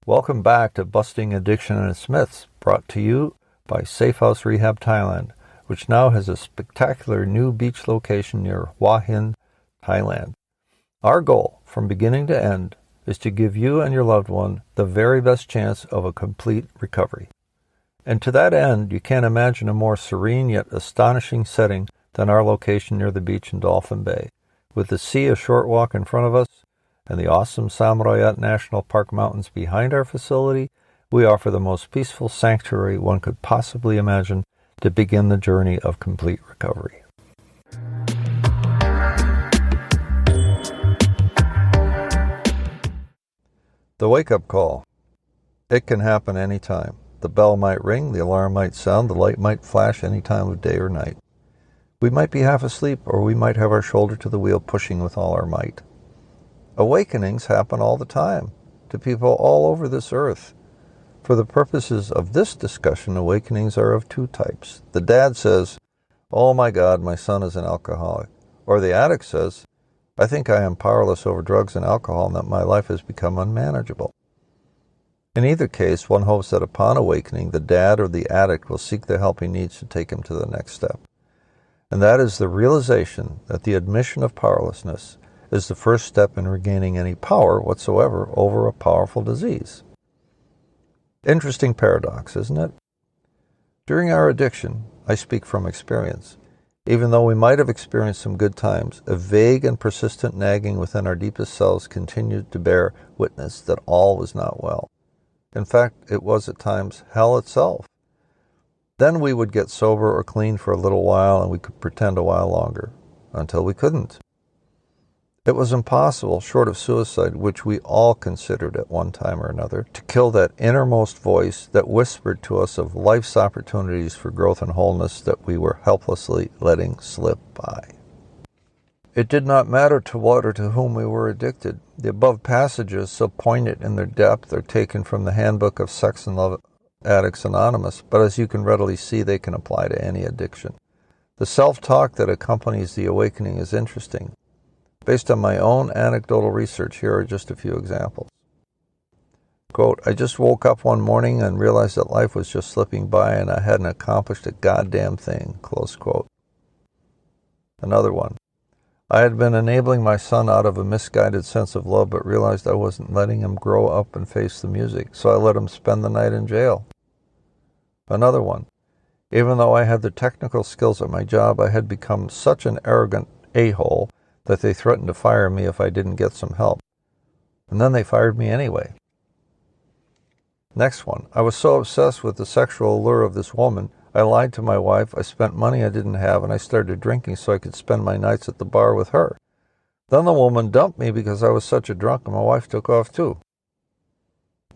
Welcome back to Busting Addiction and its Myths, brought to you by Safe House Rehab Thailand, which now has a spectacular new beach location near Hua Hin, Thailand. Our goal, from beginning to end, is to give you and your loved one the very best chance of a complete recovery. And to that end, you can't imagine a more serene yet astonishing setting than our location near the beach in Dolphin Bay. With the sea a short walk in front of us, and the awesome Samrayat National Park mountains behind our facility, we offer the most peaceful sanctuary one could possibly imagine to begin the journey of complete recovery. The wake-up call. It can happen anytime. The bell might ring, the alarm might sound, the light might flash any time of day or night. We might be half asleep, or we might have our shoulder to the wheel pushing with all our might. Awakenings happen all the time, to people all over this earth. For the purposes of this discussion, awakenings are of two types. The dad says, "Oh my God, my son is an alcoholic." Or the addict says, "I think I am powerless over drugs and alcohol and that my life has become unmanageable." In either case, one hopes that upon awakening, the dad or the addict will seek the help he needs to take him to the next step. And that is the realization that the admission of powerlessness is the first step in regaining any power whatsoever over a powerful disease. Interesting paradox, isn't it? During our addiction, I speak from experience, even though we might have experienced some good times, a vague and persistent nagging within our deepest selves continued to bear witness that all was not well. In fact, it was at times hell itself. Then we would get sober or clean for a little while, and we could pretend a while longer, until we couldn't. It was impossible, short of suicide, which we all considered at one time or another, to kill that innermost voice that whispered to us of life's opportunities for growth and wholeness that we were helplessly letting slip by. It did not matter to what or to whom we were addicted. The above passages, so poignant in their depth, are taken from the Handbook of Sex and Love Addicts Anonymous, but as you can readily see, they can apply to any addiction. The self-talk that accompanies the awakening is interesting. Based on my own anecdotal research, here are just a few examples. Quote, "I just woke up one morning and realized that life was just slipping by and I hadn't accomplished a goddamn thing." Close quote. Another one. "I had been enabling my son out of a misguided sense of love, but realized I wasn't letting him grow up and face the music, so I let him spend the night in jail." Another one. "Even though I had the technical skills at my job, I had become such an arrogant a-hole that they threatened to fire me if I didn't get some help. And then they fired me anyway." Next one. "I was so obsessed with the sexual allure of this woman, I lied to my wife, I spent money I didn't have, and I started drinking so I could spend my nights at the bar with her. Then the woman dumped me because I was such a drunk, and my wife took off too."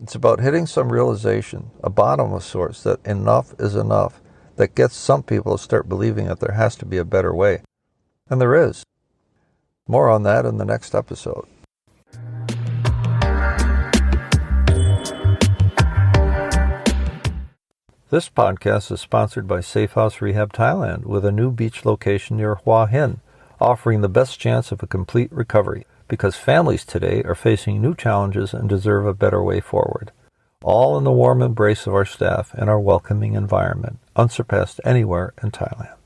It's about hitting some realization, a bottom of sorts, that enough is enough, that gets some people to start believing that there has to be a better way. And there is. More on that in the next episode. This podcast is sponsored by Safe House Rehab Thailand, with a new beach location near Hua Hin, offering the best chance of a complete recovery, because families today are facing new challenges and deserve a better way forward. All in the warm embrace of our staff and our welcoming environment, unsurpassed anywhere in Thailand.